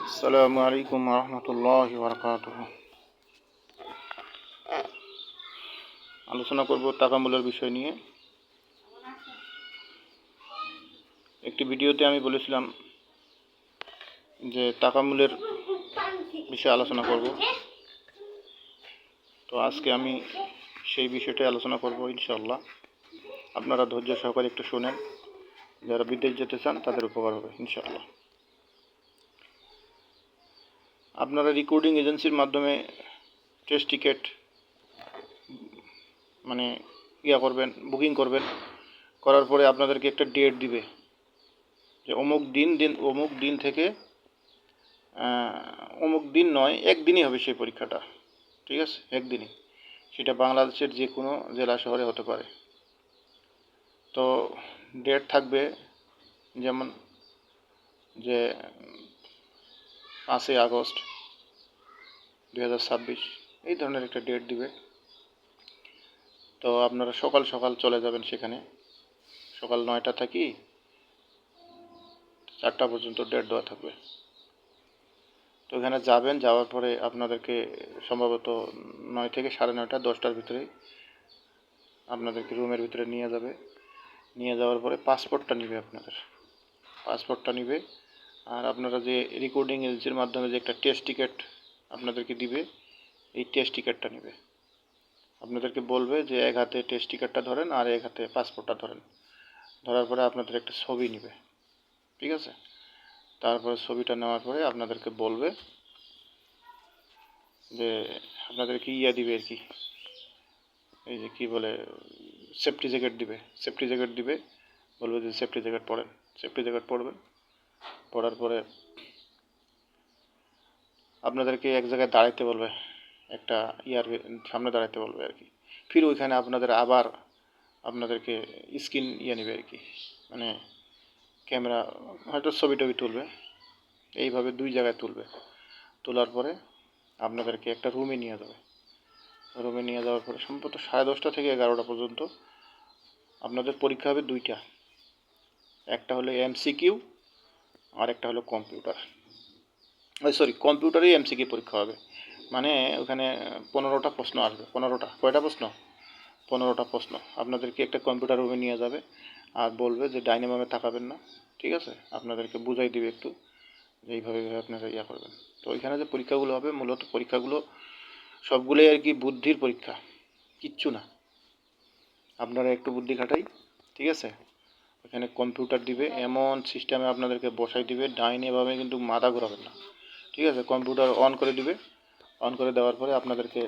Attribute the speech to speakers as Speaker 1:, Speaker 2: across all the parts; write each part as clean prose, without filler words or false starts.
Speaker 1: আসসালামু আলাইকুম রহমতুল্লাহি ওয়া বারাকাতুহু। আলোচনা করব তাকামুলের বিষয় নিয়ে। একটি ভিডিওতে আমি বলেছিলাম যে তাকামুলের বিষয়ে আলোচনা করব, তো আজকে আমি সেই বিষয়টাই আলোচনা করব ইনশাআল্লাহ। আপনারা ধৈর্য সহকারে একটু শুনেন, যারা বিদেশ যেতে চান তাদের উপকার হবে ইনশাআল্লাহ। আপনারা রেকর্ডিং এজেন্সির মাধ্যমে টেস্ট টিকেট করবেন, বুকিং করবেন। করার পরে আপনাদেরকে একটা ডেট দিবে যে অমুক দিন থেকে অমুক দিন নয়, একদিনই হবে সেই পরীক্ষাটা, ঠিক আছে? একদিনই, সেটা বাংলাদেশের যে কোনো জেলা শহরে হতে পারে। তো ডেট থাকবে যেমন যে 5ই আগস্ট 2026, এই ধরনের একটা ডেট দিবে। তো আপনারা সকাল সকাল চলে যাবেন সেখানে, সকাল 9টা থেকে 4টা পর্যন্ত ডেট দেওয়া থাকবে। তো এখানে যাবেন, যাওয়ার পরে আপনাদেরকে সম্ভবত 9 থেকে 9:30 10টার ভিতরে আপনাদেরকে রুমের ভিতরে নিয়ে যাবে। নিয়ে যাওয়ার পরে পাসপোর্টটা নিবে, পাসপোর্টটা নিবে। আর আপনারা যে রেকর্ডিং এজেন্সির মাধ্যমে যে একটা টেস্ট টিকেট আপনাদেরকে দিবে, এই টেস্ট টিকেটটা নিবে। আপনাদেরকে বলবে যে এক হাতে টেস্ট টিকেটটা ধরেন আর এক হাতে পাসপোর্টটা ধরেন। ধরার পরে আপনাদের একটা ছবি নিবে, ঠিক আছে? তারপরে ছবিটা নেওয়ার পরে আপনাদেরকে বলবে যে আপনাদেরকে দিবে আর কি, এই যে কি বলে, সেফটি জ্যাকেট দিবে। বলবে যে সেফটি জ্যাকেট পরেন, সেফটি জ্যাকেট পরবেন। পরার পরে আপনাদেরকে এক জায়গায় দাঁড়াইতে বলবে, একটা সামনে দাঁড়াইতে বলবে আর কি। ফির ওইখানে আবার আপনাদেরকে স্ক্রিন নেবে আর কি, ক্যামেরা, হয়তো ছবি টবি তুলবে। এইভাবে 2 জায়গায় তুলবে। তোলার পরে আপনাদেরকে একটা রুমে নিয়ে যাবে। রুমে নিয়ে যাওয়ার পরে সম্ভবত 10:30 থেকে 11টা পর্যন্ত আপনাদের পরীক্ষা হবে 2টা। একটা হলো এমসিকিউ আর একটা হলো কম্পিউটার। কম্পিউটারেই এমসিকিউ পরীক্ষা হবে। ওখানে 15টা প্রশ্ন আসবে। কয়টা প্রশ্ন? 15টা প্রশ্ন। আপনাদেরকে একটা কম্পিউটার রুমে নিয়ে যাবে আর বলবে যে ডাইনে বামে তাকাবেন না, ঠিক আছে? আপনাদেরকে বুঝাই দিবে একটু যে এইভাবে আপনারা করবেন। তো ওইখানে যে পরীক্ষাগুলো হবে, মূলত পরীক্ষাগুলো সবগুলোই আর কি বুদ্ধির পরীক্ষা, কিচ্ছু না। আপনারা একটু বুদ্ধি খাটাই, ঠিক আছে? ওখানে কম্পিউটার দিবে, এমন সিস্টেমে আপনাদেরকে বসাই দিবে, ডাইনে বামে কিন্তু মাথা ঘোরাবেন না, ঠিক আছে? কম্পিউটার অন করে দিবে। অন করে দেওয়ার পরে আপনাদেরকে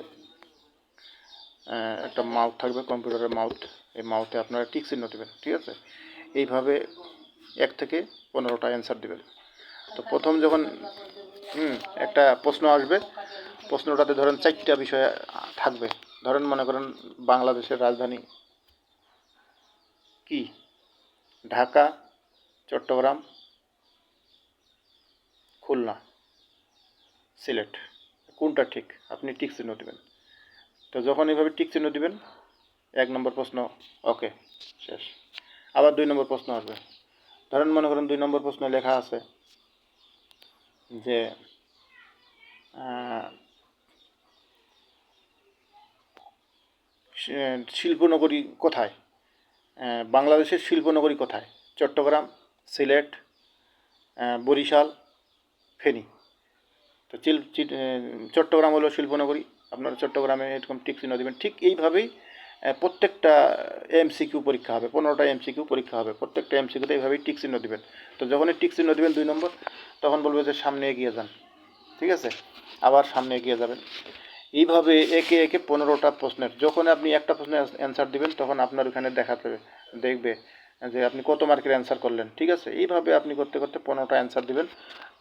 Speaker 1: একটা মাউথ থাকবে, কম্পিউটারের মাউথ। এই মাউথে আপনারা টিক চিহ্ন দেবেন, ঠিক আছে? এইভাবে 1 থেকে 15টা অ্যান্সার দেবেন। তো প্রথম যখন একটা প্রশ্ন আসবে, প্রশ্নটাতে ধরেন 4টা বিষয় থাকবে। ধরেন মনে করেন বাংলাদেশের রাজধানী কি? ঢাকা, চট্টগ্রাম, খুলনা, সিলেট। কোনটা ঠিক? আপনি টিক চিহ্ন দেবেন। তো যখন এইভাবে টিক চিহ্ন দিবেন, 1 নম্বর প্রশ্ন ওকে, শেষ। আবার 2 নম্বর প্রশ্ন আসবে। ধরেন মনে করেন 2 নম্বর প্রশ্নে লেখা আছে যে শিল্পনগরী কোথায়? বাংলাদেশের শিল্পনগরী কোথায়? চট্টগ্রাম, সিলেট, বরিশাল, ফেনী। তো চট্টগ্রাম হলো শিল্পনগরী। আপনারা চট্টগ্রামে এরকম টিক চিহ্ন দেবেন। ঠিক এইভাবেই প্রত্যেকটা এমসিকিউ পরীক্ষা হবে। 15টা এমসিকিউ পরীক্ষা হবে। প্রত্যেকটা এমসিকিউতে এইভাবেই টিক চিহ্ন দেবেন। তো যখনই টিক চিহ্ন দেবেন 2 নম্বর, তখন বলবে যে সামনে এগিয়ে যান, ঠিক আছে? আবার সামনে এগিয়ে যাবেন। এইভাবে একে একে 15টা প্রশ্নের, যখন আপনি একটা প্রশ্নের অ্যান্সার দিবেন, তখন আপনার ওখানে দেখবে যে আপনি কত মার্কের অ্যান্সার করলেন, ঠিক আছে? এইভাবে আপনি করতে করতে 15টা অ্যান্সার দিবেন।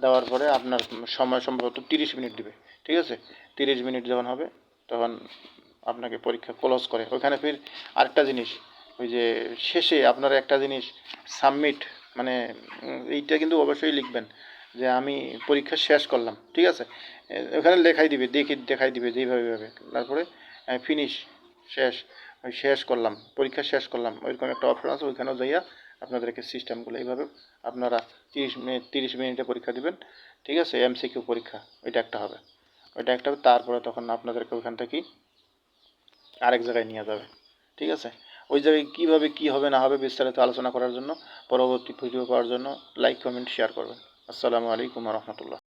Speaker 1: দেওয়ার পরে আপনার সময় সম্ভবত 30 মিনিট দিবে, ঠিক আছে? 30 মিনিট যখন হবে, তখন আপনাকে পরীক্ষা ক্লোজ করে। ওইখানে ফির আরেকটা জিনিস, ওই যে শেষে আপনারা একটা জিনিস সাবমিট, এইটা কিন্তু অবশ্যই লিখবেন যে আমি পরীক্ষা শেষ করলাম, ঠিক আছে? ওখানে দেখাই দিবে যেইভাবে। তারপরে ফিনিশ, শেষ, শেষ করলাম, পরীক্ষা শেষ করলাম, ওইরকম একটা অপশন আছে। ওইখানেও যাইয়া আপনাদেরকে সিস্টেমগুলো এইভাবে আপনারা 30 মিনিটে পরীক্ষা দিবেন, ঠিক আছে? এমসিকিউ পরীক্ষা ওইটা একটা হবে, তারপরে তখন আপনাদেরকে ওইখান থেকেই আরেক জায়গায় নিয়ে যাবে, ঠিক আছে? ওই জায়গায় কীভাবে কী হবে না হবে বিস্তারিত আলোচনা করার জন্য, পরবর্তী ভিডিও পাওয়ার জন্য লাইক কমেন্ট শেয়ার করবেন। আসসালামু আলাইকুম রহমতুল্লাহ।